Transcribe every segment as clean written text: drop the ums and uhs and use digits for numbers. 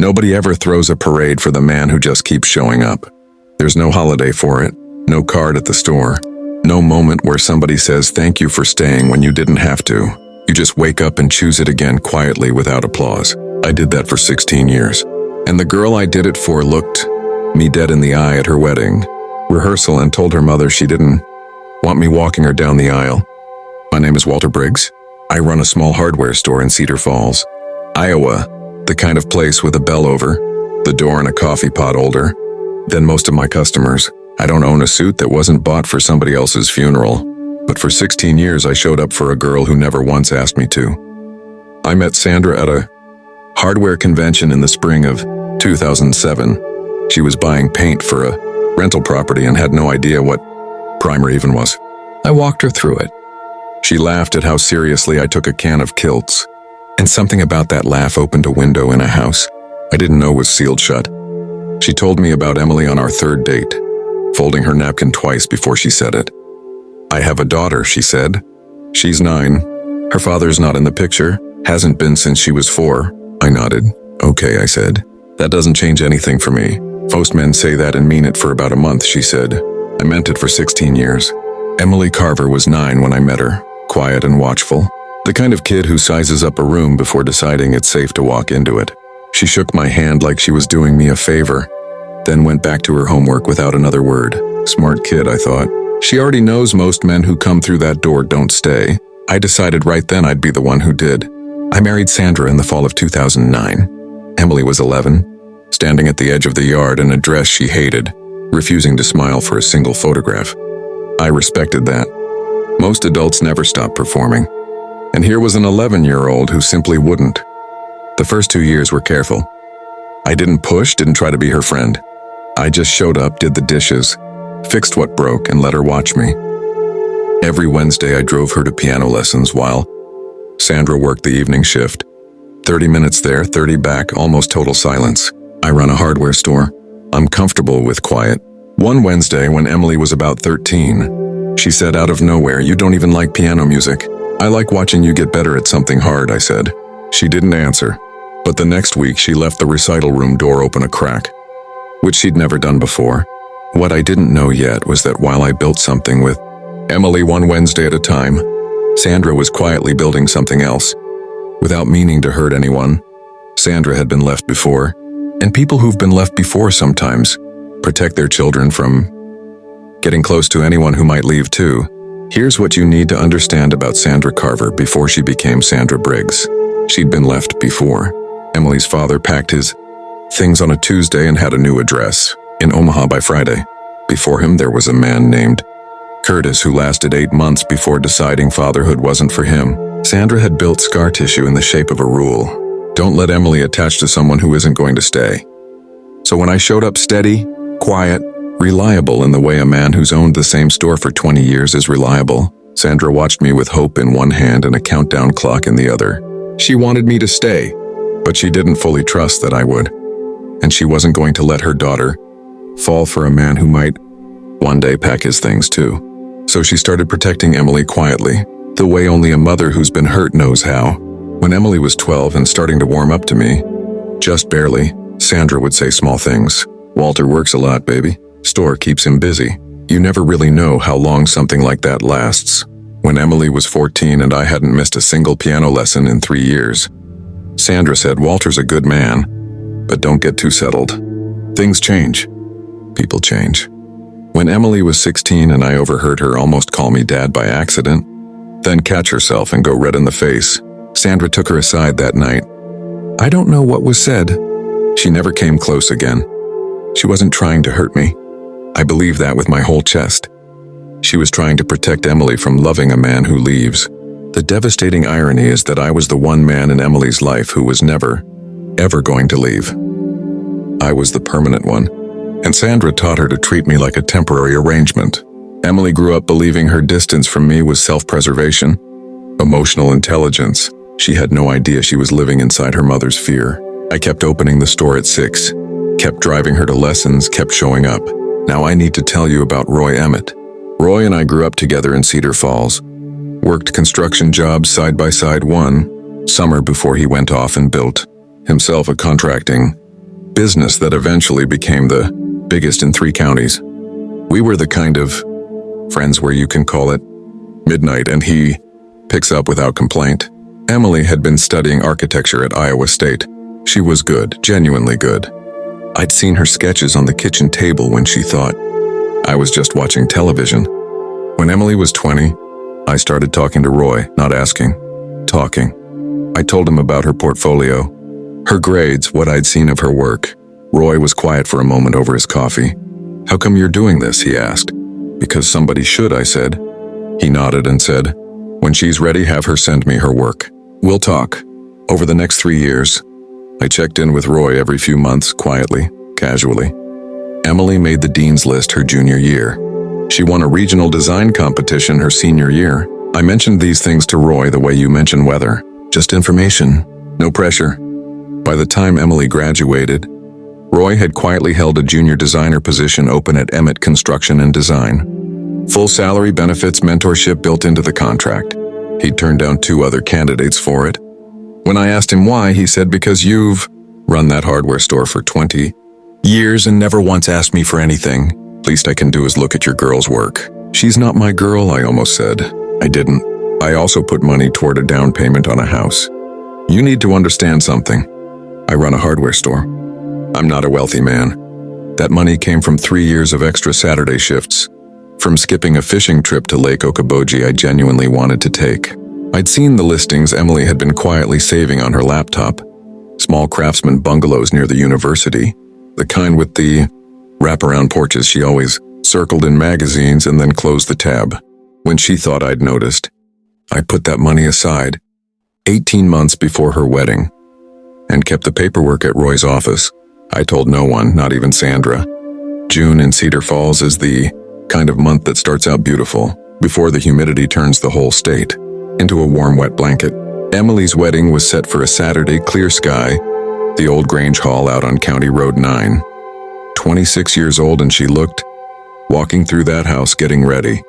Nobody ever throws a parade for the man who just keeps showing up. There's no holiday for it, no card at the store, no moment where somebody says thank you for staying when you didn't have to. You just wake up and choose it again quietly without applause. I did that for 16 years. And the girl I did it for looked me dead in the eye at her wedding rehearsal and told her mother she didn't want me walking her down the aisle. My name is Walter Briggs. I run a small hardware store in Cedar Falls, Iowa, the kind of place with a bell over the door and a coffee pot older than most of my customers. I don't own a suit that wasn't bought for somebody else's funeral, but for 16 years I showed up for a girl who never once asked me to. I met Sandra at a hardware convention in the spring of 2007. She was buying paint for a rental property and had no idea what primer even was. I walked her through it. She laughed at how seriously I took a can of kilts, and something about that laugh opened a window in a house I didn't know was sealed shut. She told me about Emily on our third date, folding her napkin twice before she said it. I have a daughter, she said. She's 9. Her father's not in the picture, hasn't been since she was 4. I nodded. Okay, I said. That doesn't change anything for me. Most men say that and mean it for about a month, she said. I meant it for 16 years. Emily Carver was 9 when I met her, quiet and watchful. The kind of kid who sizes up a room before deciding it's safe to walk into it. She shook my hand like she was doing me a favor, then went back to her homework without another word. Smart kid, I thought. She already knows most men who come through that door don't stay. I decided right then I'd be the one who did. I married Sandra in the fall of 2009. Emily was 11, standing at the edge of the yard in a dress she hated, refusing to smile for a single photograph. I respected that. Most adults never stop performing. And here was an 11-year-old who simply wouldn't. The first 2 years were careful. I didn't push, didn't try to be her friend. I just showed up, did the dishes, fixed what broke, and let her watch me. Every Wednesday I drove her to piano lessons while Sandra worked the evening shift. 30 minutes there, 30 back, almost total silence. I run a hardware store. I'm comfortable with quiet. One Wednesday, when Emily was about 13, she said out of nowhere, "You don't even like piano music." "I like watching you get better at something hard," I said. She didn't answer, but the next week she left the recital room door open a crack, which she'd never done before. What I didn't know yet was that while I built something with Emily one Wednesday at a time, Sandra was quietly building something else. Without meaning to hurt anyone, Sandra had been left before, and people who've been left before sometimes protect their children from getting close to anyone who might leave too. Here's what you need to understand about Sandra Carver before she became Sandra Briggs. She'd been left before. Emily's father packed his things on a Tuesday and had a new address in Omaha by Friday. Before him, there was a man named Curtis who lasted 8 months before deciding fatherhood wasn't for him. Sandra had built scar tissue in the shape of a rule. Don't let Emily attach to someone who isn't going to stay. So when I showed up steady, quiet, reliable in the way a man who's owned the same store for 20 years is reliable, Sandra watched me with hope in one hand and a countdown clock in the other. She wanted me to stay, but she didn't fully trust that I would. And she wasn't going to let her daughter fall for a man who might one day pack his things too. So she started protecting Emily quietly, the way only a mother who's been hurt knows how. When Emily was 12 and starting to warm up to me, just barely, Sandra would say small things. "Walter works a lot, baby. Store keeps him busy." You never really know how long something like that lasts. When Emily was 14 and I hadn't missed a single piano lesson in 3 years, Sandra said, "Walter's a good man, but don't get too settled. Things change. People change." When Emily was 16 and I overheard her almost call me dad by accident, then catch herself and go red in the face, Sandra took her aside that night. I don't know what was said. She never came close again. She wasn't trying to hurt me. I believe that with my whole chest. She was trying to protect Emily from loving a man who leaves. The devastating irony is that I was the one man in Emily's life who was never, ever going to leave. I was the permanent one, and Sandra taught her to treat me like a temporary arrangement. Emily grew up believing her distance from me was self-preservation, emotional intelligence. She had no idea she was living inside her mother's fear. I kept opening the store at 6, kept driving her to lessons, kept showing up. Now I need to tell you about Roy Emmett. Roy and I grew up together in Cedar Falls, worked construction jobs side by side one summer before he went off and built himself a contracting business that eventually became the biggest in 3 counties. We were the kind of friends where you can call it midnight and he picks up without complaint. Emily had been studying architecture at Iowa State. She was good, genuinely good. I'd seen her sketches on the kitchen table when she thought I was just watching television. When Emily was 20, I started talking to Roy, not asking, talking. I told him about her portfolio, her grades, what I'd seen of her work. Roy was quiet for a moment over his coffee. "How come you're doing this?" he asked. "Because somebody should," I said. He nodded and said, "When she's ready, have her send me her work. We'll talk." Over the next 3 years, I checked in with Roy every few months, quietly, casually. Emily made the dean's list her junior year. She won a regional design competition her senior year. I mentioned these things to Roy the way you mention weather. Just information, no pressure. By the time Emily graduated, Roy had quietly held a junior designer position open at Emmett Construction and Design. Full salary, benefits, mentorship built into the contract. He'd turned down 2 other candidates for it. When I asked him why, he said, "Because you've run that hardware store for 20 years and never once asked me for anything. Least I can do is look at your girl's work." "She's not my girl," I almost said. I didn't. I also put money toward a down payment on a house. You need to understand something. I run a hardware store. I'm not a wealthy man. That money came from 3 years of extra Saturday shifts, from skipping a fishing trip to Lake Okoboji I genuinely wanted to take. I'd seen the listings Emily had been quietly saving on her laptop. Small craftsman bungalows near the university, the kind with the wraparound porches she always circled in magazines and then closed the tab. When she thought I'd noticed, I put that money aside, 18 months before her wedding, and kept the paperwork at Roy's office. I told no one, not even Sandra. June in Cedar Falls is the kind of month that starts out beautiful, before the humidity turns the whole state into a warm, wet blanket. Emily's wedding was set for a Saturday, clear sky, the old Grange Hall out on County Road 9. 26 years old, and she looked, walking through that house getting ready,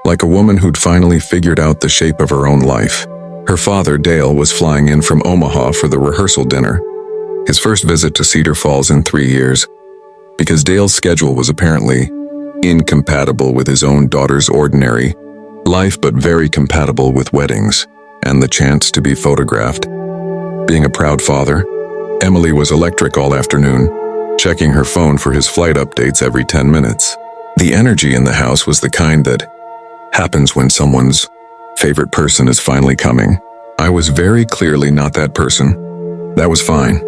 like a woman who'd finally figured out the shape of her own life. Her father, Dale, was flying in from Omaha for the rehearsal dinner, his first visit to Cedar Falls in 3 years, because Dale's schedule was apparently incompatible with his own daughter's ordinary life, but very compatible with weddings and the chance to be photographed. Being a proud father, Emily was electric all afternoon, checking her phone for his flight updates every 10 minutes. The energy in the house was the kind that happens when someone's favorite person is finally coming. I was very clearly not that person. That was fine.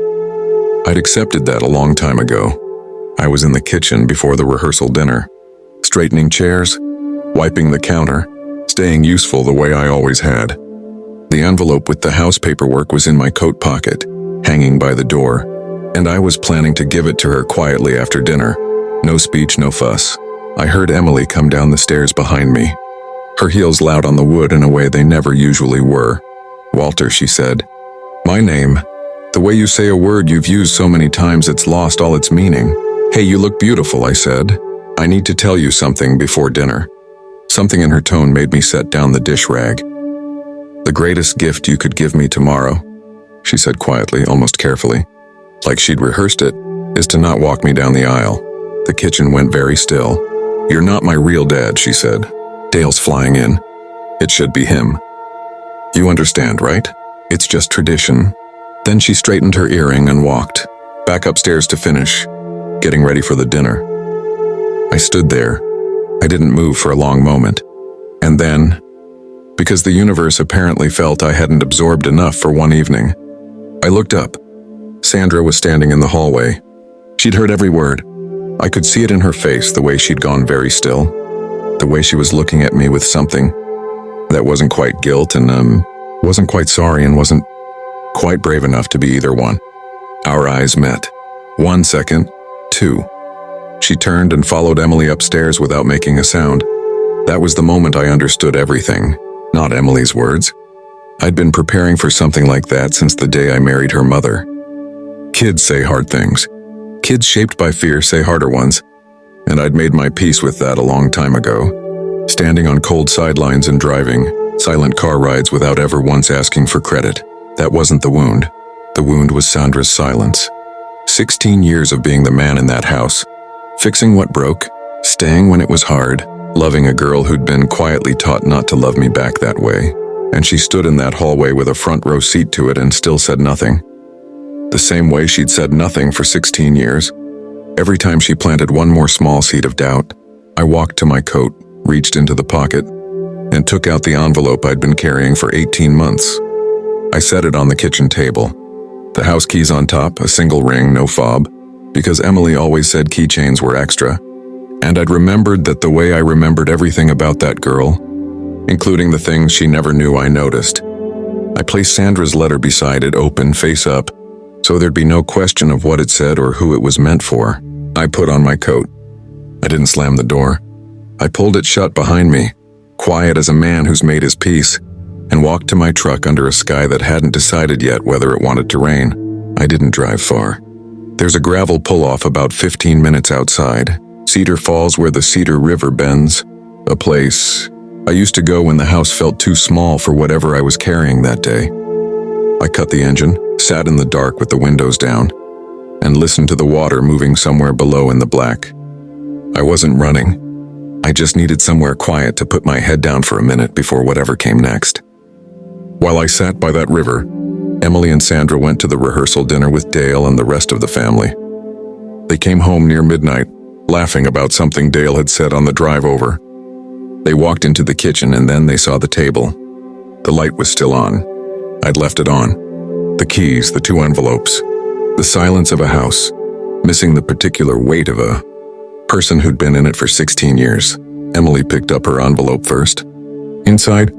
I'd accepted that a long time ago. I was in the kitchen before the rehearsal dinner, straightening chairs, wiping the counter, staying useful the way I always had. The envelope with the house paperwork was in my coat pocket, hanging by the door, and I was planning to give it to her quietly after dinner. No speech, no fuss. I heard Emily come down the stairs behind me, her heels loud on the wood in a way they never usually were. "Walter," she said. "My name. The way you say a word you've used so many times it's lost all its meaning." "Hey, you look beautiful," I said. "I need to tell you something before dinner." Something in her tone made me set down the dish rag. "The greatest gift you could give me tomorrow," she said quietly, almost carefully, like she'd rehearsed it, "is to not walk me down the aisle." The kitchen went very still. "You're not my real dad," she said. "Dale's flying in. It should be him. You understand, right? It's just tradition." Then she straightened her earring and walked back upstairs to finish getting ready for the dinner. I stood there. I didn't move for a long moment. And then, because the universe apparently felt I hadn't absorbed enough for one evening, I looked up. Sandra was standing in the hallway. She'd heard every word. I could see it in her face, the way she'd gone very still, the way she was looking at me with something that wasn't quite guilt and wasn't quite sorry and wasn't quite brave enough to be either one. Our eyes met. 1 second, 2. She turned and followed Emily upstairs without making a sound. That was the moment I understood everything, not Emily's words. I'd been preparing for something like that since the day I married her mother. Kids say hard things. Kids shaped by fear say harder ones, and I'd made my peace with that a long time ago. Standing on cold sidelines and driving silent car rides without ever once asking for credit. That wasn't the wound. The wound was Sandra's silence. 16 years of being the man in that house, fixing what broke, staying when it was hard, loving a girl who'd been quietly taught not to love me back that way. And she stood in that hallway with a front row seat to it and still said nothing. The same way she'd said nothing for 16 years. Every time she planted one more small seed of doubt, I walked to my coat, reached into the pocket, and took out the envelope I'd been carrying for 18 months. I set it on the kitchen table. The house keys on top, a single ring, no fob, because Emily always said keychains were extra. And I'd remembered that the way I remembered everything about that girl, including the things she never knew I noticed. I placed Sandra's letter beside it, open, face up, so there'd be no question of what it said or who it was meant for. I put on my coat. I didn't slam the door. I pulled it shut behind me, quiet as a man who's made his peace, and walked to my truck under a sky that hadn't decided yet whether it wanted to rain. I didn't drive far. There's a gravel pull-off about 15 minutes outside, Cedar Falls where the Cedar River bends, a place I used to go when the house felt too small for whatever I was carrying that day. I cut the engine, sat in the dark with the windows down, and listened to the water moving somewhere below in the black. I wasn't running. I just needed somewhere quiet to put my head down for a minute before whatever came next. While I sat by that river, Emily and Sandra went to the rehearsal dinner with Dale and the rest of the family. They came home near midnight, laughing about something Dale had said on the drive over. They walked into the kitchen and then they saw the table. The light was still on. I'd left it on. The keys, the 2 envelopes, the silence of a house, missing the particular weight of a person who'd been in it for 16 years. Emily picked up her envelope first. Inside,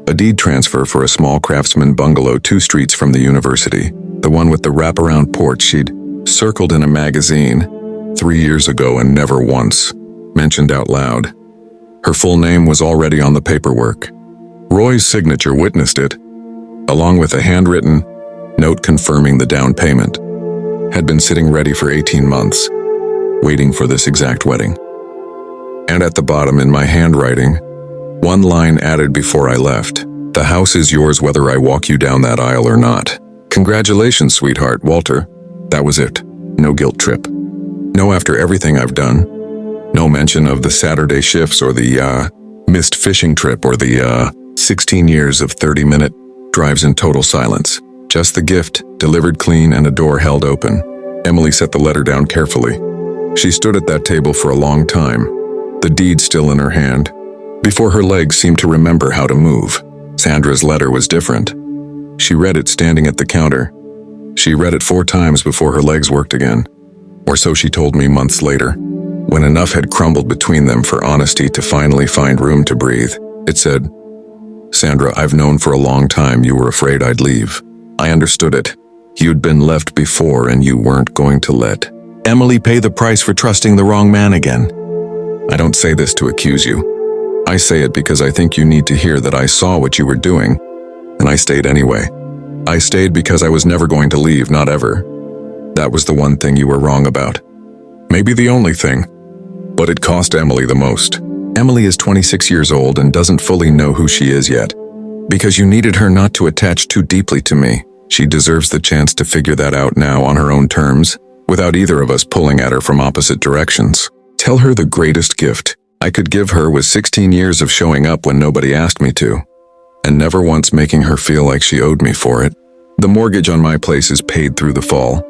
a deed transfer for a small craftsman bungalow 2 streets from the university, the one with the wraparound porch she'd circled in a magazine 3 years ago and never once mentioned out loud. Her full name was already on the paperwork. Roy's signature witnessed it, along with a handwritten note confirming the down payment. Had been sitting ready for 18 months, waiting for this exact wedding. And at the bottom in my handwriting, 1 line added before I left. The house is yours whether I walk you down that aisle or not. Congratulations, sweetheart, Walter. That was it. No guilt trip. No after everything I've done. No mention of the Saturday shifts or the missed fishing trip or the 16 years of 30-minute drives in total silence. Just the gift, delivered clean and a door held open. Emily set the letter down carefully. She stood at that table for a long time, the deed still in her hand, before her legs seemed to remember how to move. Sandra's letter was different. She read it standing at the counter. She read it 4 times before her legs worked again. Or so she told me months later, when enough had crumbled between them for honesty to finally find room to breathe. It said, "Sandra, I've known for a long time you were afraid I'd leave. I understood it. You'd been left before and you weren't going to let Emily pay the price for trusting the wrong man again. I don't say this to accuse you. I say it because I think you need to hear that I saw what you were doing, and I stayed anyway. I stayed because I was never going to leave, not ever. That was the one thing you were wrong about. Maybe the only thing, but it cost Emily the most. Emily is 26 years old and doesn't fully know who she is yet. Because you needed her not to attach too deeply to me. She deserves the chance to figure that out now on her own terms, without either of us pulling at her from opposite directions. Tell her the greatest gift I could give her was 16 years of showing up when nobody asked me to, and never once making her feel like she owed me for it. The mortgage on my place is paid through the fall.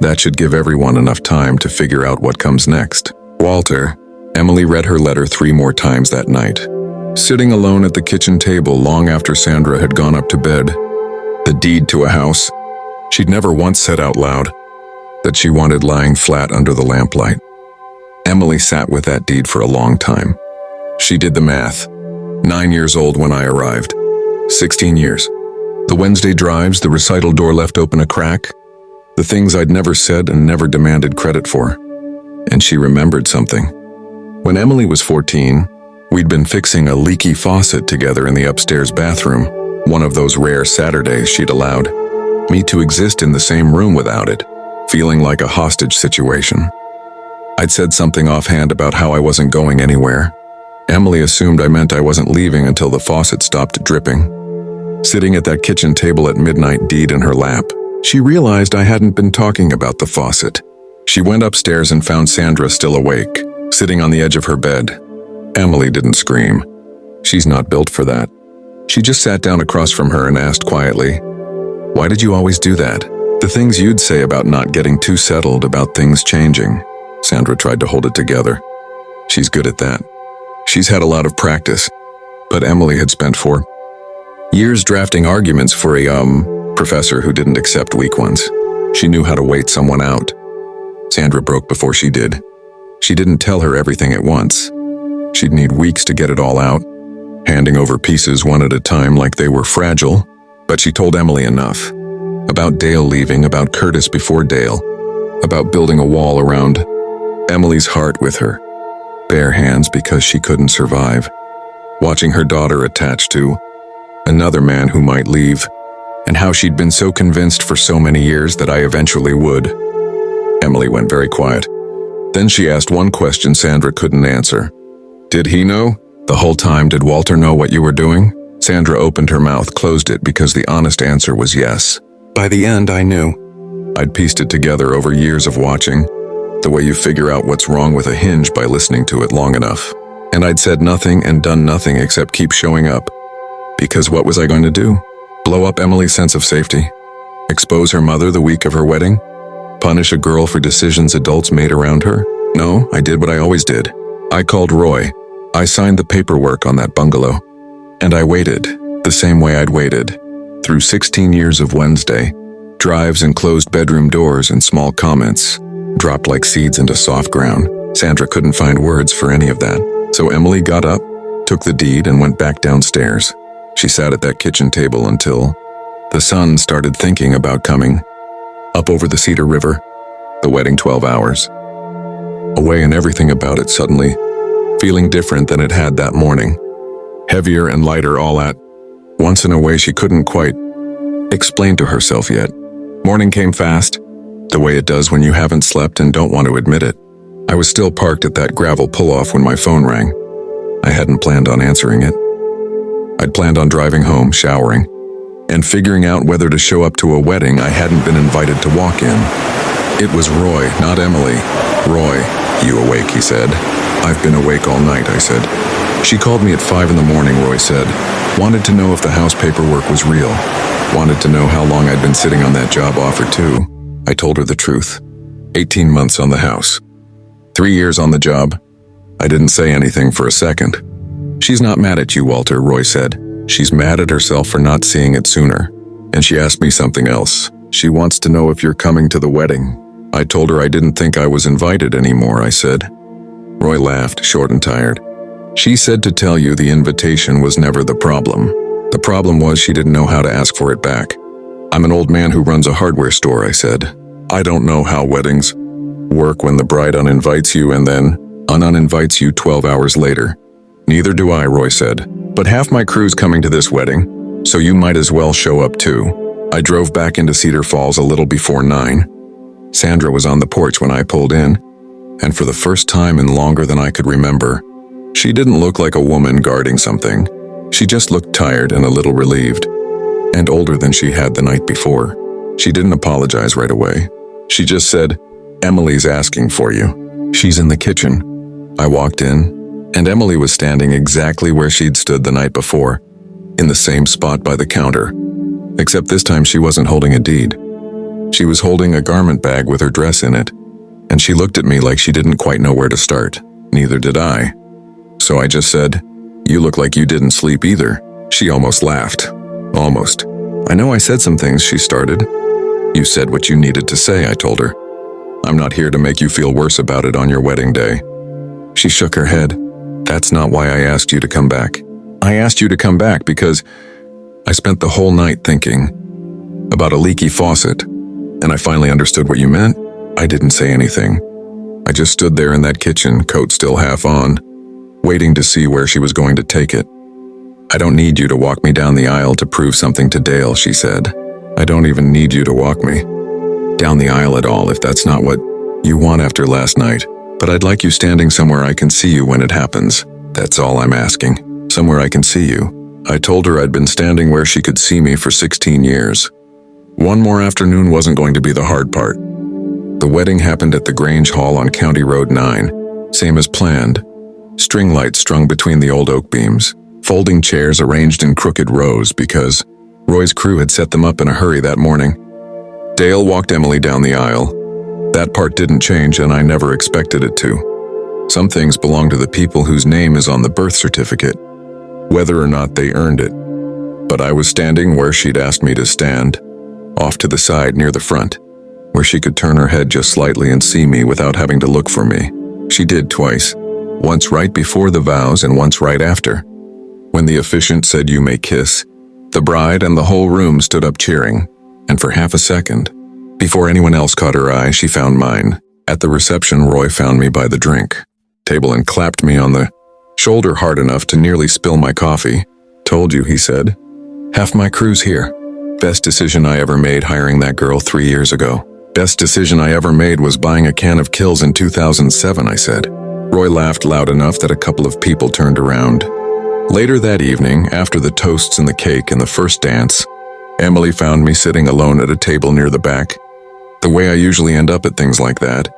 That should give everyone enough time to figure out what comes next. Walter." Emily read her letter 3 more times that night. Sitting alone at the kitchen table long after Sandra had gone up to bed, the deed to a house she'd never once said out loud that she wanted lying flat under the lamplight. Emily sat with that deed for a long time. She did the math. 9 years old when I arrived. 16 years. The Wednesday drives, the recital door left open a crack, the things I'd never said and never demanded credit for. And she remembered something. When Emily was 14, we'd been fixing a leaky faucet together in the upstairs bathroom, one of those rare Saturdays she'd allowed me to exist in the same room without it, feeling like a hostage situation. I'd said something offhand about how I wasn't going anywhere. Emily assumed I meant I wasn't leaving until the faucet stopped dripping. Sitting at that kitchen table at midnight, deed in her lap, She realized I hadn't been talking about the faucet. She went upstairs and found Sandra still awake, sitting on the edge of her bed. Emily didn't scream. She's not built for that. She just sat down across from her and asked quietly, "Why did you always do that? The things you'd say about not getting too settled, about things changing." Sandra tried to hold it together. She's good at that. She's had a lot of practice, but Emily had spent 4 years drafting arguments for a professor who didn't accept weak ones. She knew how to wait someone out. Sandra broke before she did. She didn't tell her everything at once. She'd need weeks to get it all out, handing over pieces one at a time like they were fragile, but she told Emily enough. About Dale leaving, about Curtis before Dale, about building a wall around Emily's heart with her bare hands because she couldn't survive, watching her daughter attached to another man who might leave, and how she'd been so convinced for so many years that I eventually would. Emily went very quiet. Then she asked one question Sandra couldn't answer. "Did he know? The whole time, did Walter know what you were doing?" Sandra opened her mouth, closed it because the honest answer was yes. By the end, I knew. I'd pieced it together over years of watching, the way you figure out what's wrong with a hinge by listening to it long enough. And I'd said nothing and done nothing except keep showing up. Because what was I going to do? Blow up Emily's sense of safety? Expose her mother the week of her wedding? Punish a girl for decisions adults made around her? No, I did what I always did. I called Roy. I signed the paperwork on that bungalow. And I waited, the same way I'd waited, through 16 years of Wednesday, drives and closed bedroom doors and small comments, dropped like seeds into soft ground. Sandra couldn't find words for any of that. So Emily got up, took the deed, and went back downstairs. She sat at that kitchen table until the sun started thinking about coming. Up over the Cedar River, the wedding 12 hours. Away, and everything about it suddenly feeling different than it had that morning. Heavier and lighter all at once in a way she couldn't quite explain to herself yet. Morning came fast, the way it does when you haven't slept and don't want to admit it. I was still parked at that gravel pull-off when my phone rang. I hadn't planned on answering it. I'd planned on driving home, showering, and figuring out whether to show up to a wedding I hadn't been invited to walk in. It was Roy, not Emily. "Roy, you awake?" he said. "I've been awake all night," I said. "She called me at 5 in the morning," Roy said. "Wanted to know if the house paperwork was real. Wanted to know how long I'd been sitting on that job offer too." I told her the truth. 18 months on the house. 3 years on the job. I didn't say anything for a second. "She's not mad at you, Walter," Roy said. "She's mad at herself for not seeing it sooner. And she asked me something else. She wants to know if you're coming to the wedding." I told her I didn't think I was invited anymore, I said. Roy laughed, short and tired. "She said to tell you the invitation was never the problem. The problem was she didn't know how to ask for it back." "I'm an old man who runs a hardware store," I said. "I don't know how weddings work when the bride uninvites you and then uninvites you 12 hours later." "Neither do I," Roy said. "But half my crew's coming to this wedding, so you might as well show up too." I drove back into Cedar Falls a little before 9. Sandra was on the porch when I pulled in, and for the first time in longer than I could remember, she didn't look like a woman guarding something. She just looked tired and a little relieved, and older than she had the night before. She didn't apologize right away. She just said, "Emily's asking for you. She's in the kitchen." I walked in, and Emily was standing exactly where she'd stood the night before, in the same spot by the counter, except this time she wasn't holding a deed. She was holding a garment bag with her dress in it, and she looked at me like she didn't quite know where to start. Neither did I. So I just said, "You look like you didn't sleep either." She almost laughed. Almost. "I know I said some things," she started. "You said what you needed to say," I told her. "I'm not here to make you feel worse about it on your wedding day." She shook her head. "That's not why I asked you to come back. I asked you to come back because I spent the whole night thinking about a leaky faucet, and I finally understood what you meant." I didn't say anything. I just stood there in that kitchen, coat still half on, waiting to see where she was going to take it. "I don't need you to walk me down the aisle to prove something to Dale," she said. "I don't even need you to walk me down the aisle at all if that's not what you want after last night. But I'd like you standing somewhere I can see you when it happens. That's all I'm asking. Somewhere I can see you." I told her I'd been standing where she could see me for 16 years. One more afternoon wasn't going to be the hard part. The wedding happened at the Grange Hall on County Road 9, same as planned. String lights strung between the old oak beams, folding chairs arranged in crooked rows because Roy's crew had set them up in a hurry that morning. Dale walked Emily down the aisle. That part didn't change, and I never expected it to. Some things belong to the people whose name is on the birth certificate, whether or not they earned it. But I was standing where she'd asked me to stand, off to the side near the front, where she could turn her head just slightly and see me without having to look for me. She did twice, once right before the vows and once right after. When the officiant said, "You may kiss," the bride and the whole room stood up cheering, and for half a second, before anyone else caught her eye, she found mine. At the reception, Roy found me by the drink table and clapped me on the shoulder hard enough to nearly spill my coffee. "Told you," he said. "Half my crew's here. Best decision I ever made hiring that girl 3 years ago. Best decision I ever made was buying a can of Kills in 2007, I said. Roy laughed loud enough that a couple of people turned around. Later that evening, after the toasts and the cake and the first dance, Emily found me sitting alone at a table near the back. The way I usually end up at things like that.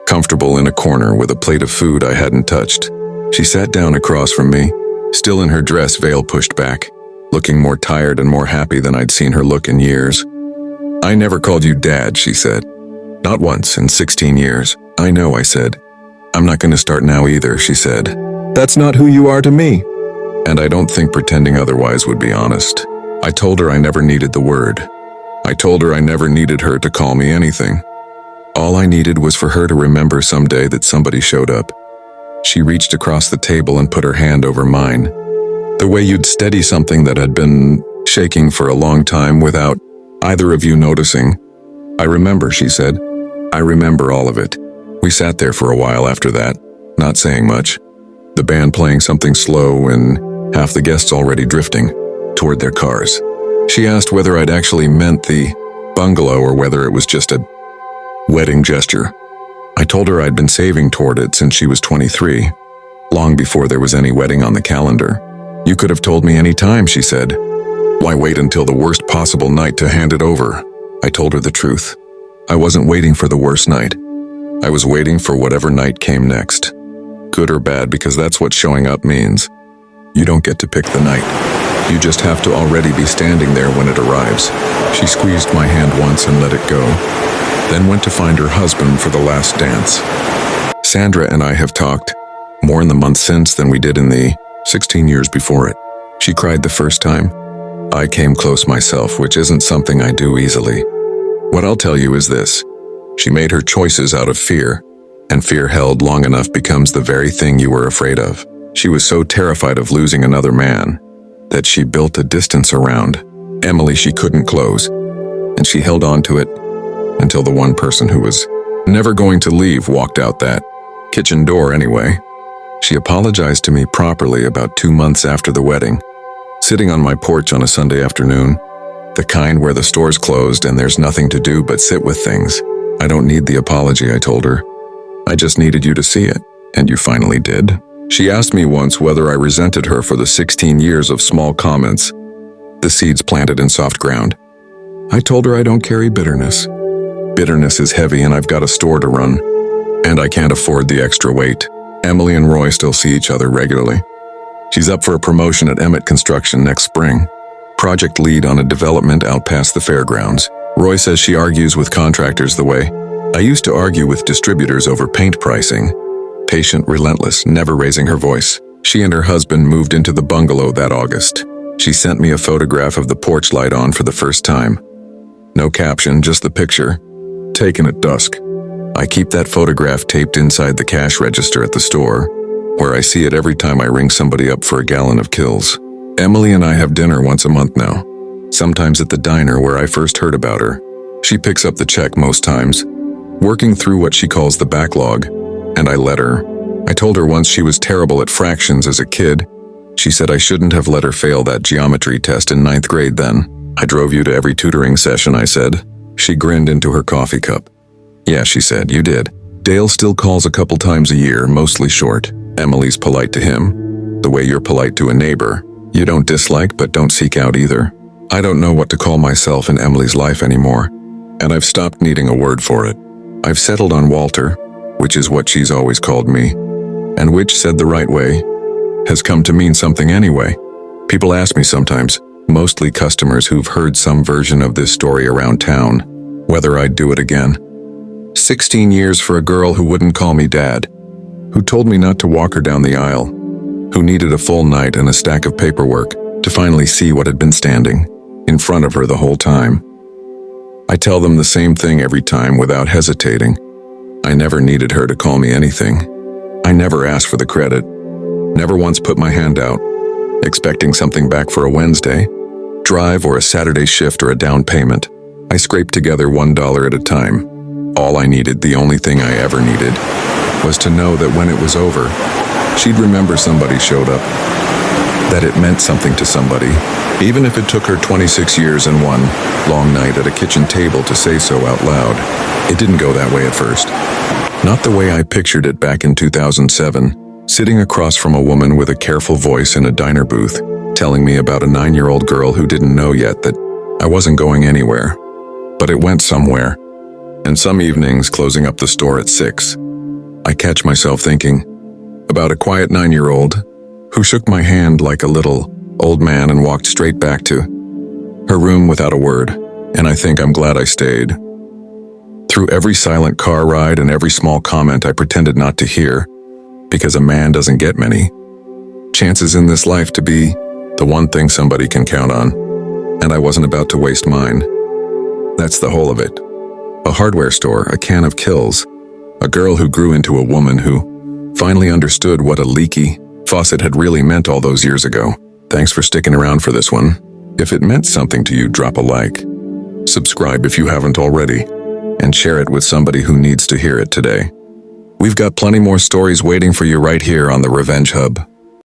Comfortable in a corner with a plate of food I hadn't touched. She sat down across from me, still in her dress veil pushed back, looking more tired and more happy than I'd seen her look in years. "I never called you Dad," she said. "Not once in 16 years. "I know," I said. "I'm not going to start now either," she said. "That's not who you are to me." And I don't think pretending otherwise would be honest. I told her I never needed the word. I told her I never needed her to call me anything. All I needed was for her to remember someday that somebody showed up. She reached across the table and put her hand over mine. The way you'd steady something that had been shaking for a long time without either of you noticing. "I remember," she said. "I remember all of it." We sat there for a while after that, not saying much. The band playing something slow and half the guests already drifting toward their cars. She asked whether I'd actually meant the bungalow or whether it was just a wedding gesture. I told her I'd been saving toward it since she was 23, long before there was any wedding on the calendar. "You could have told me any time," she said. "Why wait until the worst possible night to hand it over?" I told her the truth. I wasn't waiting for the worst night. I was waiting for whatever night came next. Good or bad, because that's what showing up means. You don't get to pick the night. You just have to already be standing there when it arrives. She squeezed my hand once and let it go, then went to find her husband for the last dance. Sandra and I have talked more in the months since than we did in the 16 years before it. She cried the first time. I came close myself, which isn't something I do easily. What I'll tell you is this. She made her choices out of fear, and fear held long enough becomes the very thing you were afraid of. She was so terrified of losing another man that she built a distance around Emily she couldn't close, and she held on to it until the one person who was never going to leave walked out that kitchen door anyway. She apologized to me properly about 2 months after the wedding, sitting on my porch on a Sunday afternoon, the kind where the store's closed and there's nothing to do but sit with things. "I don't need the apology," I told her. "I just needed you to see it, and you finally did." She asked me once whether I resented her for the 16 years of small comments, the seeds planted in soft ground. I told her I don't carry bitterness. Bitterness is heavy and I've got a store to run, and I can't afford the extra weight. Emily and Roy still see each other regularly. She's up for a promotion at Emmett Construction next spring, project lead on a development out past the fairgrounds. Roy says she argues with contractors the way I used to argue with distributors over paint pricing. Patient, relentless, never raising her voice. She and her husband moved into the bungalow that August. She sent me a photograph of the porch light on for the first time. No caption, just the picture, taken at dusk. I keep that photograph taped inside the cash register at the store, where I see it every time I ring somebody up for a gallon of Kills. Emily and I have dinner once a month now, sometimes at the diner where I first heard about her. She picks up the check most times, working through what she calls the backlog, and I let her. I told her once she was terrible at fractions as a kid. She said I shouldn't have let her fail that geometry test in 9th grade then. "I drove you to every tutoring session," I said. She grinned into her coffee cup. "Yeah," she said, "you did. Dale still calls a couple times a year, mostly short. Emily's polite to him, the way you're polite to a neighbor. You don't dislike but don't seek out either. I don't know what to call myself in Emily's life anymore, and I've stopped needing a word for it. I've settled on Walter, which is what she's always called me, and which, said the right way, has come to mean something anyway. People ask me sometimes, mostly customers who've heard some version of this story around town, whether I'd do it again. 16 years for a girl who wouldn't call me dad, who told me not to walk her down the aisle, who needed a full night and a stack of paperwork to finally see what had been standing in front of her the whole time. I tell them the same thing every time without hesitating. I never needed her to call me anything. I never asked for the credit. Never once put my hand out, expecting something back for a Wednesday, drive or a Saturday shift or a down payment. I scraped together $1 at a time. All I needed, the only thing I ever needed, was to know that when it was over, she'd remember somebody showed up, that it meant something to somebody, even if it took her 26 years and one long night at a kitchen table to say so out loud. It didn't go that way at first. Not the way I pictured it back in 2007, sitting across from a woman with a careful voice in a diner booth, telling me about a 9-year-old girl who didn't know yet that I wasn't going anywhere. But it went somewhere, and some evenings closing up the store at 6, I catch myself thinking about a quiet 9-year-old who shook my hand like a little old man and walked straight back to her room without a word, and I think I'm glad I stayed. Through every silent car ride and every small comment I pretended not to hear, because a man doesn't get many chances in this life to be the one thing somebody can count on, and I wasn't about to waste mine. That's the whole of it. A hardware store, a can of Kills, a girl who grew into a woman who finally understood what a leaky faucet had really meant all those years ago. Thanks for sticking around for this one. If it meant something to you, drop a like, subscribe if you haven't already, and share it with somebody who needs to hear it today. We've got plenty more stories waiting for you right here on the Revenge Hub.